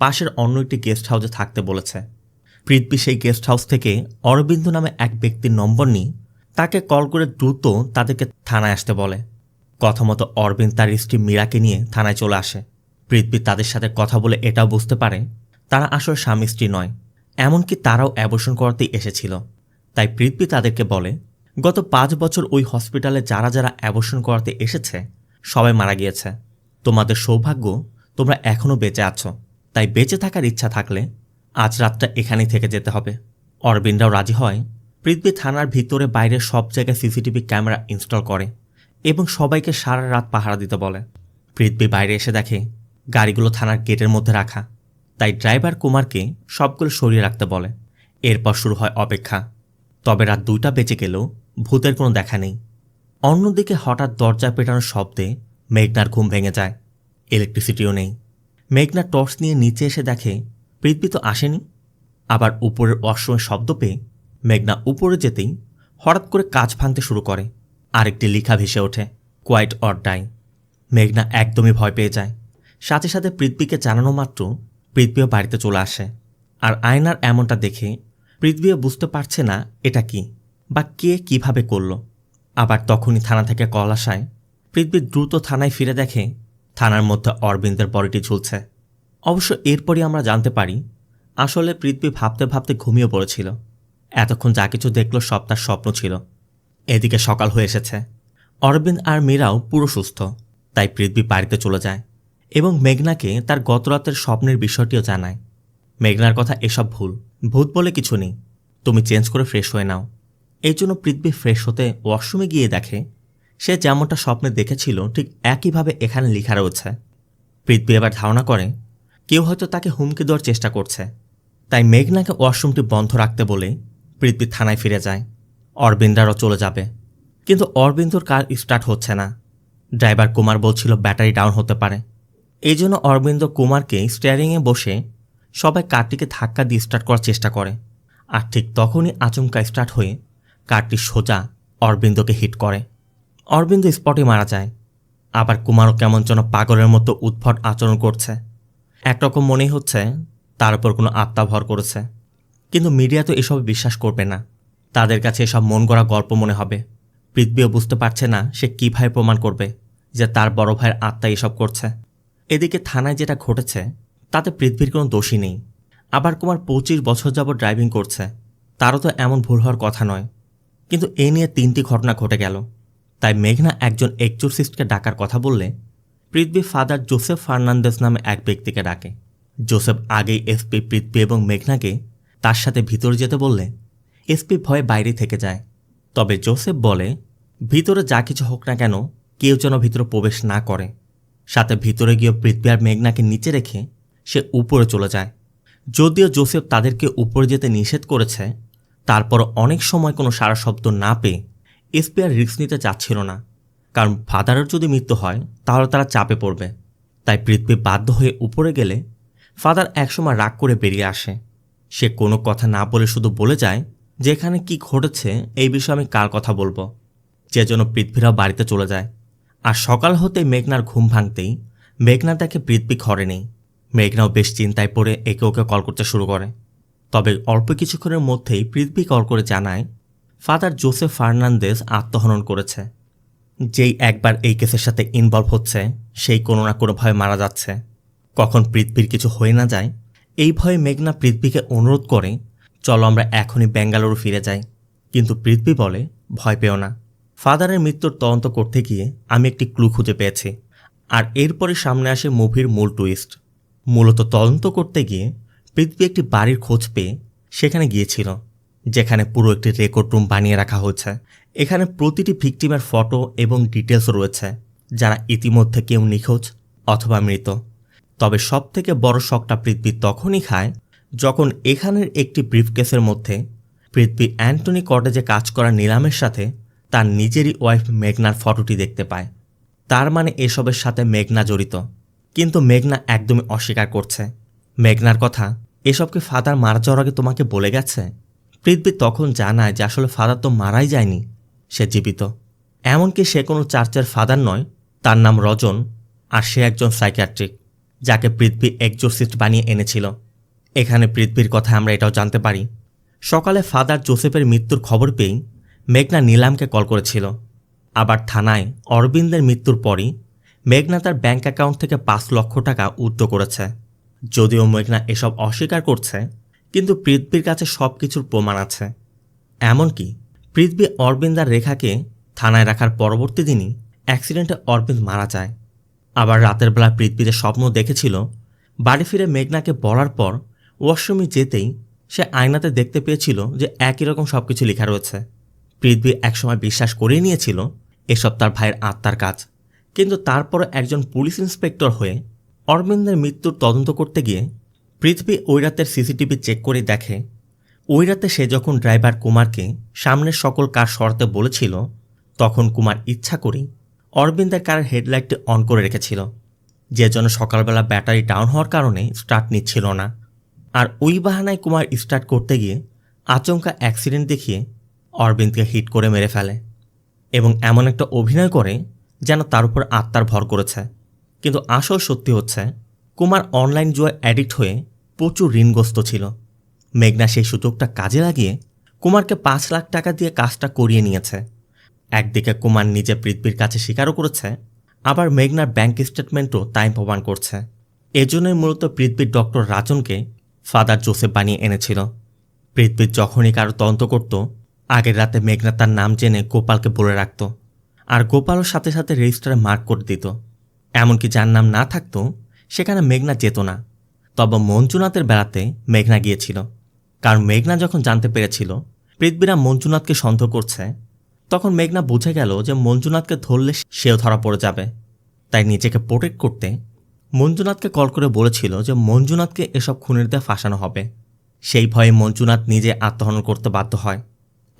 পাশের অন্য একটি গেস্ট হাউসে থাকতে বলেছে। পৃথ্বী সেই গেস্ট হাউস থেকে অরবিন্দ নামে এক ব্যক্তির নম্বর নিয়ে তাকে কল করে দ্রুত তাদেরকে থানায় আসতে বলে। কথা মতো অরবিন্দ তার স্ত্রী মীরাকে নিয়ে থানায় চলে আসে। পৃথ্বী তাদের সাথে কথা বলে এটাও বুঝতে পারে তারা আসলে স্বামী স্ত্রী নয়, এমনকি তারাও অ্যাবর্শন করাতেই এসেছিল। তাই পৃথ্বী তাদেরকে বলে গত 5 বছর ওই হসপিটালে যারা যারা অ্যাবর্শন করাতে এসেছে সবাই মারা গিয়েছে। তোমাদের সৌভাগ্য তোমরা এখনও বেঁচে আছো, তাই বেঁচে থাকার ইচ্ছা থাকলে আজ রাতটা এখানেই থেকে যেতে হবে। অরবিন্দও রাজি হয়। পৃথ্বী থানার ভিতরে বাইরে সব জায়গায় সিসিটিভি ক্যামেরা ইনস্টল করে এবং সবাইকে সারা রাত পাহারা দিতে বলে। পৃথ্বী বাইরে এসে দেখে গাড়িগুলো থানার গেটের মধ্যে রাখা, তাই ড্রাইভার কুমারকে সবগুলো সরিয়ে রাখতে বলে। এরপর শুরু হয় অপেক্ষা। তবে রাত 2টা বেজে গেলেও ভূতের কোনো দেখা নেই। অন্যদিকে হঠাৎ দরজা পেটানোর শব্দে মেঘনার ঘুম ভেঙে যায়। ইলেকট্রিসিটিও নেই। মেঘনা টর্চ নিয়ে নিচে এসে দেখে পৃথ্বী তো আসেনি। আবার উপরের ওয়াশরুমের শব্দ পেয়ে মেঘনা উপরে যেতেই হঠাৎ করে কাঁচ ভাঙতে শুরু করে। আরেকটি লেখা ভেসে ওঠে, কোয়াইট অর ডাই। মেঘনা একদমই ভয় পেয়ে যায়। সাথে সাথে পৃথ্বীকে জানানো মাত্র পৃথ্বীও বাড়িতে চলে আসে। আর আয়নার এমনটা দেখে পৃথ্বীও বুঝতে পারছে না এটা কি বা কে কিভাবে করল। আবার তখনই থানা থেকে কল আসায় পৃথ্বী দ্রুত থানায় ফিরে দেখে থানার মধ্যে অরবিন্দের বডিটি ঝুলছে। অবশ্য এরপরই আমরা জানতে পারি আসলে পৃথ্বী ভাবতে ভাবতে ঘুমিয়ে পড়েছিল। এতক্ষণ যা কিছু দেখল সব তার স্বপ্ন ছিল। এদিকে সকাল হয়ে এসেছে। অরবিন্দ আর মীরাও পুরো সুস্থ। তাই পৃথ্বী বাড়িতে চলে যায় এবং মেঘনাকে তার গতরাতের স্বপ্নের বিষয়টিও জানায়। মেঘনার কথা এসব ভূত বলে কিছু নেই, তুমি চেঞ্জ করে ফ্রেশ হয়ে নাও। এই জন্য পৃথ্বী ফ্রেশ হতে ওয়াশরুমে গিয়ে দেখে সে যেমনটা স্বপ্নে দেখেছিল ঠিক একইভাবে এখানে লেখা রয়েছে। পৃথ্বী এবার ধারণা করে কেউ হয়তো তাকে হুমকি দেওয়ার চেষ্টা করছে। তাই মেঘনাকে ওয়াশরুমটি বন্ধ রাখতে বলে পৃথ্বী থানায় ফিরে যায়। অরবিন্দারও চলে যাবে, কিন্তু অরবিন্দর কার স্টার্ট হচ্ছে না। ড্রাইভার কুমার বলছিল ব্যাটারি ডাউন হতে পারে। এই জন্য অরবিন্দ কুমারকে স্টিয়ারিংয়ে বসে সবাই কারটিকে ধাক্কা দিয়ে স্টার্ট করার চেষ্টা করে। আর ঠিক তখনই আচমকা স্টার্ট হয়ে কারটি সোজা অরবিন্দকে হিট করে। অরবিন্দ স্পটে মারা যায়। আবার কুমারও কেমন যেন পাগলের মতো উদ্ভট আচরণ করছে। একরকম মনেই হচ্ছে তার উপর কোনো আত্মা ভর করেছে। কিন্তু মিডিয়া তো এসব বিশ্বাস করবে না, তাদের কাছে এসব মন গড়া গল্প মনে হবে। পৃথ্বীও বুঝতে পারছে না সে কীভাবে প্রমাণ করবে যে তার বড় ভাইয়ের আত্মা এসব করছে। এদিকে থানায় যেটা ঘটেছে তাতে পৃথ্বীর কোনো দোষী নেই। আবার কুমার 25 বছর যাবৎ ড্রাইভিং করছে, তারও তো এমন ভুল হওয়ার কথা নয়। কিন্তু এ নিয়ে 3টি ঘটনা ঘটে গেল। তাই মেঘনা একজন এক্সোরসিস্টকে ডাকার কথা বললে পৃথ্বী ফাদার জোসেফ ফার্নান্দেজ নামে এক ব্যক্তিকে ডাকে। জোসেফ আগেই এসপি পৃথ্বী এবং মেঘনাকে তার সাথে ভিতরে যেতে বললে এসপি ভয়ে বাইরে থেকে যায়। তবে জোসেফ বলে ভিতরে যা কিছু হোক না কেন কেউ যেন ভিতরে প্রবেশ না করে। সাথে ভিতরে গিয়ে পৃথ্বী আর মেঘনাকে নিচে রেখে সে উপরে চলে যায়। যদিও জোসেফ তাদেরকে উপরে যেতে নিষেধ করেছে, তারপর অনেক সময় কোনো সারা শব্দ না পেয়ে এসপি আর রিস্ক নিতে চাচ্ছিল না, কারণ ফাদারের যদি মৃত্যু হয় তাহলে তারা চাপে পড়বে। তাই পৃথ্বী বাধ্য হয়ে উপরে গেলে ফাদার একসময় রাগ করে বেরিয়ে আসে। সে কোনো কথা না বলে শুধু বলে যায় যে এখানে কী ঘটেছে এই বিষয়ে আমি কার কথা বলবো, যে জন্য পৃথ্বীরাও বাড়িতে চলে যায়। আর সকাল হতে মেঘনার ঘুম ভাঙতেই মেঘনা দেখে পৃথ্বী ঘরে নেই। মেঘনাও বেশ চিন্তায় পড়ে একে ওকে কল করতে শুরু করে। তবে অল্প কিছুক্ষণের মধ্যেই পৃথ্বী কল করে জানায় ফাদার জোসেফ ফার্নান্দেজ আত্মহনন করেছে। যেই একবার এই কেসের সাথে ইনভলভ হচ্ছে সেই কোনো না কোনোভাবে মারা যাচ্ছে। কখন পৃথ্বীর কিছু হয়ে না যায় এই ভয়ে মেঘনা পৃথ্বীকে অনুরোধ করে চলো আমরা এখনই বেঙ্গালুরু ফিরে যাই। কিন্তু পৃথ্বী বলে ভয় পেও না, ফাদারের মৃত্যুর তদন্ত করতে গিয়ে আমি একটি ক্লু খুঁজে পেয়েছি। আর এরপরে সামনে আসে মুভির মূল টুইস্ট। মূলত তদন্ত করতে গিয়ে পৃথ্বী একটি বাড়ির খোঁজ পেয়ে সেখানে গিয়েছিল, যেখানে পুরো একটি রেকর্ড রুম বানিয়ে রাখা হয়েছে। এখানে প্রতিটি ভিকটিমের ফটো এবং ডিটেলস রয়েছে, যারা ইতিমধ্যে কেউ নিখোঁজ অথবা মৃত। তবে সবথেকে বড় শকটা পৃথ্বী তখনই খায় যখন এখানের একটি ব্রিফকেসের মধ্যে পৃথ্বী অ্যান্টনি কটেজে কাজ করা নিলামের সাথে তার নিজেরই ওয়াইফ মেঘনার ফটোটি দেখতে পায়। তার মানে এসবের সাথে মেঘনা জড়িত। কিন্তু মেঘনা একদমই অস্বীকার করছে। মেঘনার কথা এসবকে ফাদার মারা যাওয়ার আগে তোমাকে বলে গেছে। পৃথ্বী তখন জানায় যে আসলে ফাদার তো মারাই যায়নি, সে জীবিত। এমনকি সে কোনো চার্চের ফাদার নয়, তার নাম রজন, আর সে একজন সাইকিয়াট্রিক যাকে পৃথ্বী এক্সোরসিস্ট বানিয়ে এনেছিল। এখানে পৃথ্বীর কথা আমরা এটাও জানতে পারি সকালে ফাদার জোসেফের মৃত্যুর খবর পেয়েই মেঘনা নীলামকে কল করেছিল। আবার থানায় অরবিন্দের মৃত্যুর পরই মেঘনা তার ব্যাঙ্ক অ্যাকাউন্ট থেকে 5 লক্ষ টাকা উইথড্র করেছে। যদিও মেঘনা এসব অস্বীকার করছে, কিন্তু পৃথ্বীর কাছে সব কিছুর প্রমাণ আছে। এমনকি পৃথ্বী অরবিন্দার রেখাকে থানায় রাখার পরবর্তী দিনই অ্যাক্সিডেন্টে অরবিন্দ মারা যায়। আবার রাতের বেলা পৃথ্বীতে স্বপ্ন দেখেছিল বাড়ি ফিরে মেঘনাকে বলার পর ওয়াশরুমে যেতেই সে আয়নাতে দেখতে পেয়েছিল যে একই রকম সব কিছু লেখা রয়েছে। পৃথ্বী একসময় বিশ্বাস করিয়ে নিয়েছিল এসব তার ভাইয়ের আত্মার কাজ। কিন্তু তারপরে একজন পুলিশ ইন্সপেক্টর হয়ে অরবিন্দের মৃত্যুর তদন্ত করতে গিয়ে পৃথ্বী ওই রাতের সিসিটিভি চেক করে দেখে ওই রাতে সে যখন ড্রাইভার কুমারকে সামনের সকল কার সরাতে বলেছিল তখন কুমার ইচ্ছা করেই অরবিন্দের কারের হেডলাইটটি অন করে রেখেছিল, যে জন্য সকালবেলা ব্যাটারি ডাউন হওয়ার কারণে স্টার্ট নিচ্ছিল না। আর ওই বাহানায় কুমার স্টার্ট করতে গিয়ে আচমকা অ্যাক্সিডেন্ট দেখিয়ে অরবিন্দকে হিট করে মেরে ফেলে এবং এমন একটা অভিনয় করে যেন তার উপর আত্মার ভর করেছে। কিন্তু আসল সত্যি হচ্ছে কুমার অনলাইন জুয়ায় অ্যাডিক্ট হয়ে প্রচুর ঋণগ্রস্ত ছিল। মেঘনা সেই সুযোগটা কাজে লাগিয়ে কুমারকে 5 লাখ টাকা দিয়ে কাজটা করিয়ে নিয়েছে। একদিকে কুমার নিজে পৃথ্বীর কাছে স্বীকারও করেছে, আবার মেঘনার ব্যাংক স্টেটমেন্টও তাই প্রমাণ করছে। এজন্যই মূলত পৃথ্বীর ডক্টর রাজনকে ফাদার জোসেফ বানিয়ে এনেছিল। পৃথ্বীর যখনই কারো তদন্ত করত আগের রাতে মেঘনা তার নাম জেনে গোপালকে বলে রাখত, আর গোপালও সাথে সাথে রেজিস্টারে মার্ক করে দিত। এমনকি যার নাম না থাকতো সেখানে মেঘনা যেত না। তবে মঞ্জুনাথের বেড়াতে মেঘনা গিয়েছিল, কারণ মেঘনা যখন জানতে পেরেছিল পৃথ্বীরা মঞ্জুনাথকে সন্দেহ করছে তখন মেঘনা বুঝে গেল যে মঞ্জুনাথকে ধরলে সেও ধরা পড়ে যাবে। তাই নিজেকে প্রোটেক্ট করতে মঞ্জুনাথকে কল করে বলেছিল যে মঞ্জুনাথকে এসব খুনের দিয়ে ফাঁসানো হবে। সেই ভয়ে মঞ্জুনাথ নিজে আত্মহনন করতে বাধ্য হয়।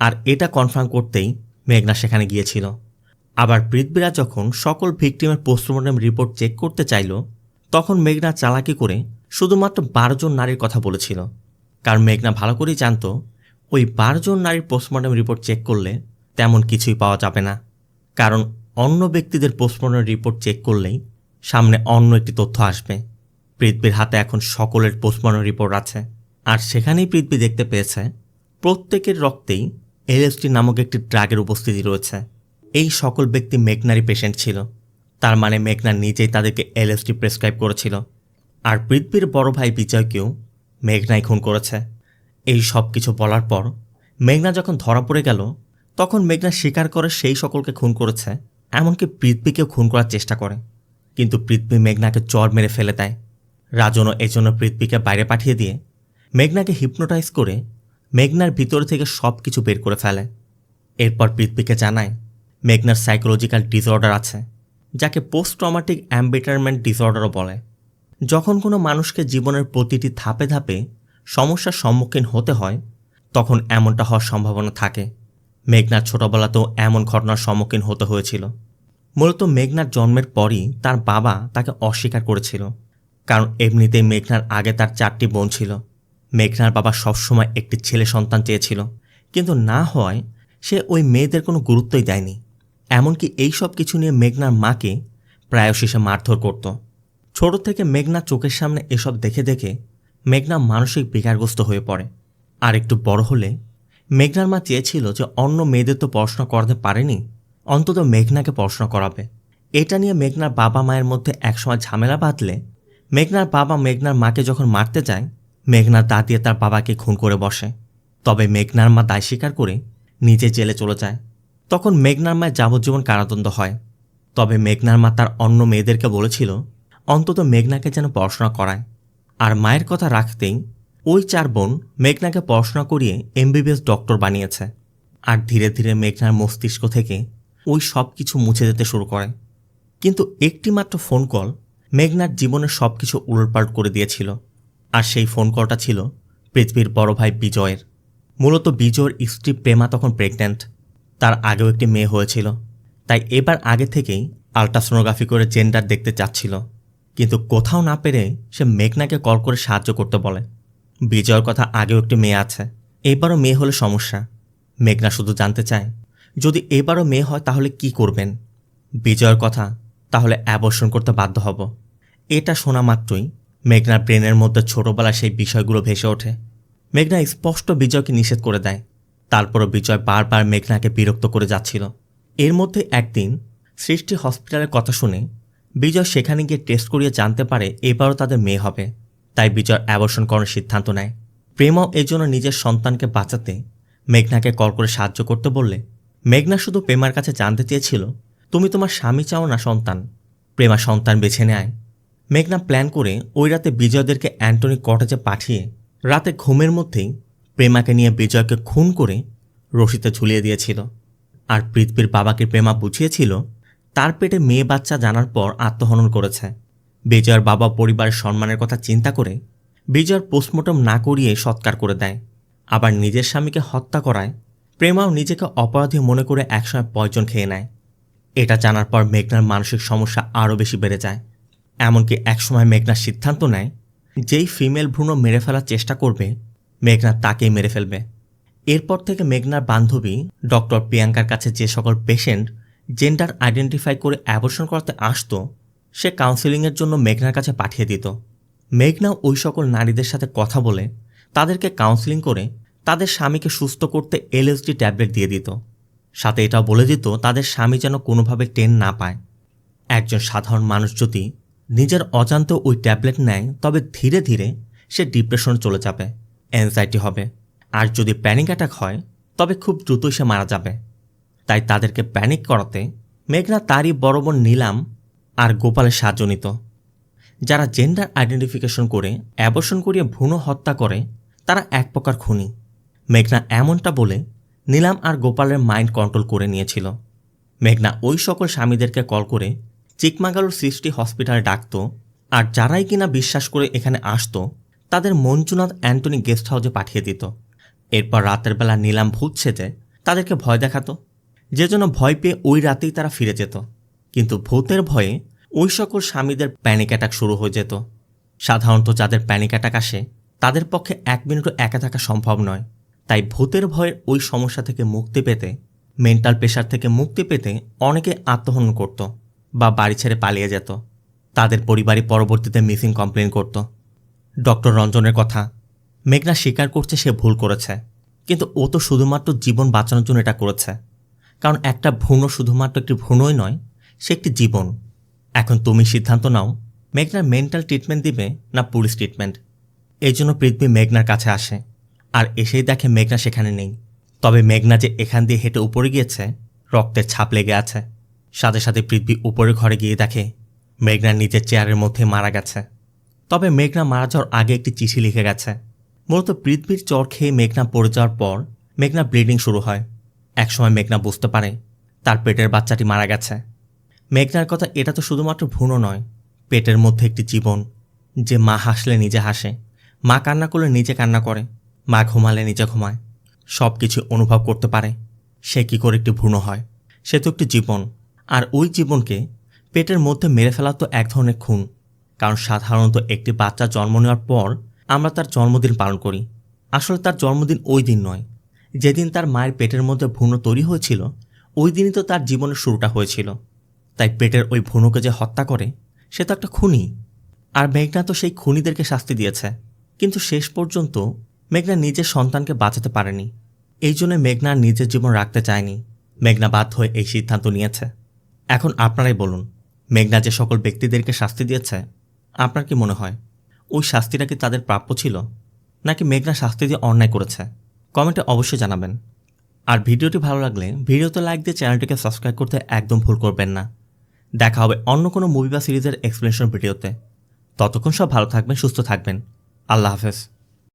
আর এটা কনফার্ম করতেই মেঘনা সেখানে গিয়েছিল। আবার পৃথ্বীরাজ যখন সকল ভিকটিমের পোস্টমর্টম রিপোর্ট চেক করতে চাইল, তখন মেঘনা চালাকি করে শুধুমাত্র 12 জন নারীর কথা বলেছিল। কারণ মেঘনা ভালো করেই জানত ওই 12 জন নারীর পোস্টমর্টম রিপোর্ট চেক করলে তেমন কিছুই পাওয়া যাবে না। কারণ অন্য ব্যক্তিদের পোস্টমর্টম রিপোর্ট চেক করলেই সামনে অন্য একটি তথ্য আসবে। পৃথ্বীর হাতে এখন সকলের পোস্টমর্টম রিপোর্ট আছে, আর সেখানেই পৃথ্বী দেখতে পেয়েছে প্রত্যেকের রক্তেই এলএসডি নামক একটি ড্রাগের উপস্থিতি রয়েছে। এই সকল ব্যক্তি মেঘনারই পেশেন্ট ছিল। তার মানে মেঘনা নিজেই তাদেরকে এলএসডি প্রেসক্রাইব করেছিল। আর পৃথ্বীর বড় ভাই বিজয়কেও মেঘনাই খুন করেছে। এই সব কিছু বলার পর মেঘনা যখন ধরা পড়ে গেল, তখন মেঘনা স্বীকার করে সেই সকলকে খুন করেছে, এমনকি পৃথ্বীকেও খুন করার চেষ্টা করে। কিন্তু পৃথ্বী মেঘনাকে চড় মেরে ফেলে দেয়। রাজনও এজন্য পৃথ্বীকে বাইরে পাঠিয়ে দিয়ে মেঘনাকে হিপনোটাইজ করে মেঘনার ভিতর থেকে সব কিছু বের করে ফেলে। এরপর পৃথ্বীকে জানায় মেঘনার সাইকোলজিক্যাল ডিসঅর্ডার আছে, যাকে পোস্ট ট্রমাটিক অ্যাম্বিটারমেন্ট ডিসঅর্ডারও বলে। যখন কোনো মানুষকে জীবনের প্রতিটি ধাপে ধাপে সমস্যার সম্মুখীন হতে হয়, তখন এমনটা হওয়ার সম্ভাবনা থাকে। মেঘনার ছোটবেলাতেও এমন ঘটনার সম্মুখীন হতে হয়েছিল। মূলত মেঘনার জন্মের পরই তার বাবা তাকে অস্বীকার করেছিল, কারণ এমনিতেই মেঘনার আগে তার 4টি বোন ছিল। মেঘনার বাবা সবসময় একটি ছেলে সন্তান চেয়েছিল, কিন্তু না হওয়ায় সে ওই মেয়েদের কোনো গুরুত্বই দেয়নি। এমনকি এই সব কিছু নিয়ে মেঘনার মাকে প্রায়শই সে মারধর করত। ছোট থেকে মেঘনা চোখের সামনে এসব দেখে দেখে মেঘনা মানসিক বিকারগ্রস্ত হয়ে পড়ে। আর একটু বড় হলে মেঘনার মা চেয়েছিল যে অন্য মেয়েদের তো পড়াশোনা করাতে পারেনি, অন্তত মেঘনাকে পড়াশোনা করাবে। এটা নিয়ে মেঘনার বাবা মায়ের মধ্যে একসময় ঝামেলা বাঁধলে মেঘনার বাবা মেঘনার মাকে যখন মারতে যায়, মেঘনার দাদি তার বাবাকে খুন করে বসে। তবে মেঘনার মা দায় স্বীকার করে নিজে জেলে চলে যায়। তখন মেঘনার মায়ের যাবজ্জীবন কারাদণ্ড হয়। তবে মেঘনার মা তার অন্য মেয়েদেরকে বলেছিল অন্তত মেঘনাকে যেন পড়াশোনা করায়। আর মায়ের কথা রাখতেই ওই 4 বোন মেঘনাকে পড়াশোনা করিয়ে এমবিবিএস ডক্টর বানিয়েছে। আর ধীরে ধীরে মেঘনার মস্তিষ্ক থেকে ওই সব কিছু মুছে যেতে শুরু করে। কিন্তু একটি মাত্র ফোন কল মেঘনার জীবনের সব কিছু উলটপালট করে দিয়েছিল। আর সেই ফোন কলটা ছিল পৃথ্বীর বড় ভাই বিজয়ের। মূলত বিজয়ের স্ত্রী প্রেমা তখন প্রেগন্যান্ট। তার আগেও একটি মেয়ে হয়েছিল, তাই এবার আগে থেকেই আল্ট্রাসোনোগ্রাফি করে জেন্ডার দেখতে চাচ্ছিল। কিন্তু কোথাও না পেরে সে মেঘনাকে কল করে সাহায্য করতে বলে। বিজয়ের কথা আগেও একটি মেয়ে আছে, এবারও মেয়ে হলে সমস্যা। মেঘনা শুধু জানতে চায় যদি এবারও মেয়ে হয় তাহলে কি করবেন। বিজয়ের কথা, তাহলে অ্যাবর্শন করতে বাধ্য হব। এটা শোনা মাত্রই মেঘনার ব্রেনের মধ্যে ছোটবেলায় সেই বিষয়গুলো ভেসে ওঠে। মেঘনা স্পষ্ট বিজয়কে নিষেধ করে দেয়। তারপরও বিজয় বারবার মেঘনাকে বিরক্ত করে যাচ্ছিল। এর মধ্যে একদিন সৃষ্টি হসপিটালের কথা শুনে বিজয় সেখানে গিয়ে টেস্ট করিয়ে জানতে পারে এবারও তাদের মেয়ে হবে। তাই বিজয় অ্যাবর্শন করার সিদ্ধান্ত নেয়। প্রেমাও এই জন্য নিজের সন্তানকে বাঁচাতে মেঘনাকে কল করে সাহায্য করতে বললে মেঘনা শুধু প্রেমার কাছে জানতে চেয়েছিল তুমি তোমার স্বামী চাও না সন্তান। প্রেমা সন্তান বেছে নেয়। মেঘনা প্ল্যান করে ওই রাতে বিজয়দেরকে অ্যান্টনি কটেজে পাঠিয়ে রাতে ঘুমের মধ্যেই প্রেমাকে নিয়ে বিজয়কে খুন করে রশিতে ঝুলিয়ে দিয়েছিল। আর পৃথ্বীর বাবাকে প্রেমা বুঝিয়েছিল তার পেটে মেয়ে বাচ্চা জানার পর আত্মহনন করেছে। বিজয়ের বাবা পরিবারের সম্মানের কথা চিন্তা করে বিজয়ের পোস্টমর্টম না করিয়ে সৎকার করে দেয়। আবার নিজের স্বামীকে হত্যা করায় প্রেমাও নিজেকে অপরাধী মনে করে একসময় পয়জন খেয়ে নেয়। এটা জানার পর মেঘনার মানসিক সমস্যা আরও বেশি বেড়ে যায়। এমনকি একসময় মেঘনার সিদ্ধান্ত নেয় যেই ফিমেল ভ্রূণ মেরে ফেলার চেষ্টা করবে মেঘনা তাকেই মেরে ফেলবে। এরপর থেকে মেঘনার বান্ধবী ডক্টর প্রিয়াঙ্কার কাছে যে সকল পেশেন্ট জেন্ডার আইডেন্টিফাই করে অ্যাবর্শন করাতে আসতো সে কাউন্সেলিংয়ের জন্য মেঘনার কাছে পাঠিয়ে দিত। মেঘনা ওই সকল নারীদের সাথে কথা বলে তাদেরকে কাউন্সেলিং করে তাদের স্বামীকে সুস্থ করতে এলএসডি ট্যাবলেট দিয়ে দিত। সাথে এটাও বলে দিত তাদের স্বামী যেন কোনোভাবে টেন না পায়। একজন সাধারণ মানুষ যদি নিজের অজান্তে ওই ট্যাবলেট নেয় তবে ধীরে ধীরে সে ডিপ্রেশনে চলে যাবে, অ্যাংজাইটি হবে। আর যদি প্যানিক অ্যাটাক হয় তবে খুব দ্রুতই সে মারা যাবে। তাই তাদেরকে প্যানিক করাতে মেঘনা তারই বড় বোন নীলাম আর গোপালের সাহায্য নিত। যারা জেন্ডার আইডেন্টিফিকেশন করে অ্যাবর্শন করিয়ে ভ্রূণ হত্যা করে তারা এক প্রকার খুনি। মেঘনা এমনটা বলে নীলাম আর গোপালের মাইন্ড কন্ট্রোল করে নিয়েছিল। মেঘনা ওই সকল স্বামীদেরকে কল করে চিকমাগালুর সৃষ্টি হসপিটালে ডাকত। আর যারাই কিনা বিশ্বাস করে এখানে আসতো তাদের মঞ্জুনাথ অ্যান্টনি গেস্ট হাউসে পাঠিয়ে দিত। এরপর রাতের বেলা নিলাম ভূত সেজে তাদেরকে ভয় দেখাতো, যে জন্য ভয় পেয়ে ওই রাতেই তারা ফিরে যেত। কিন্তু ভূতের ভয়ে ওই সকল স্বামীদের প্যানিক অ্যাটাক শুরু হয়ে যেত। সাধারণত যাদের প্যানিক অ্যাটাক আসে তাদের পক্ষে 1 মিনিটও একা থাকা সম্ভব নয়। তাই ভূতের ভয়ের ওই সমস্যা থেকে মুক্তি পেতে, মেন্টাল প্রেশার থেকে মুক্তি পেতে অনেকে আত্মহনন করত বা বাড়ি ছেড়ে পালিয়ে যেত। তাদের পরিবারই পরবর্তীতে মিসিং কমপ্লেন করত। ডক্টর রঞ্জনের কথা, মেঘনা স্বীকার করছে সে ভুল করেছে, কিন্তু ও তো শুধুমাত্র জীবন বাঁচানোর জন্য এটা করেছে। কারণ একটা ভ্রূণ শুধুমাত্র একটি ভ্রূণই নয়, সে একটি জীবন। এখন তুমি সিদ্ধান্ত নাও, মেঘনার মেন্টাল ট্রিটমেন্ট দিবে না পুলিশ ট্রিটমেন্ট। এই জন্য পৃথ্বী মেঘনার কাছে আসে, আর এসেই দেখে মেঘনা সেখানে নেই। তবে মেঘনা যে এখান দিয়ে হেঁটে উপরে গিয়েছে, রক্তের ছাপ লেগে আছে। সাথে সাথে পৃথ্বী উপরের ঘরে গিয়ে দেখে মেঘনা নিজের চেয়ারের মধ্যে মারা গেছে। তবে মেঘনা মারা যাওয়ার আগে একটি চিঠি লিখে গেছে। মূলত পৃথ্বীর চর খেয়ে মেঘনা পড়ে যাওয়ার পর মেঘনা ব্লিডিং শুরু হয়। একসময় মেঘনা বুঝতে পারে তার পেটের বাচ্চাটি মারা গেছে। মেঘনার কথা, এটা তো শুধুমাত্র ভ্রূণ নয়, পেটের মধ্যে একটি জীবন, যে মা হাসলে নিজে হাসে, মা কান্না করলে নিজে কান্না করে, মা ঘুমালে নিজে ঘুমায়, সব কিছু অনুভব করতে পারে। সে কী করে একটি ভ্রূণ হয়? সে তো একটি জীবন। আর ওই জীবনকে পেটের মধ্যে মেরে ফেলা তো এক ধরনের খুন। কারণ সাধারণত একটি বাচ্চা জন্ম নেওয়ার পর আমরা তার জন্মদিন পালন করি। আসলে তার জন্মদিন ওই দিন নয়, যেদিন তার মায়ের পেটের মধ্যে ভ্রূণ তৈরি হয়েছিল, ওই দিনই তো তার জীবনের শুরুটা হয়েছিল। তাই পেটের ওই ভ্রূণকে যে হত্যা করে, সে তো একটা খুনি। আর মেঘনা তো সেই খুনিদেরকে শাস্তি দিয়েছে, কিন্তু শেষ পর্যন্ত মেঘনা নিজের সন্তানকে বাঁচাতে পারেনি। এই জন্য মেঘনা নিজের জীবন রাখতে চায়নি। মেঘনা বাধ্য হয়ে এই সিদ্ধান্ত নিয়েছে। এখন আপনারাই বলুন, মেঘনা যে সকল ব্যক্তিদেরকে শাস্তি দিয়েছে, আপনার কি মনে হয় ওই শাস্তিটা কি তাদের প্রাপ্য ছিল, নাকি মেঘনা শাস্তি দিয়ে অন্যায় করেছে? কমেন্টে অবশ্যই জানাবেন। আর ভিডিওটি ভালো লাগলে ভিডিওতে লাইক দিয়ে চ্যানেলটিকে সাবস্ক্রাইব করতে একদম ভুল করবেন না। দেখা হবে অন্য কোনো মুভি বা সিরিজের এক্সপ্লেনেশন ভিডিওতে। ততক্ষণ সব ভালো থাকবেন, সুস্থ থাকবেন। আল্লাহ হাফেজ।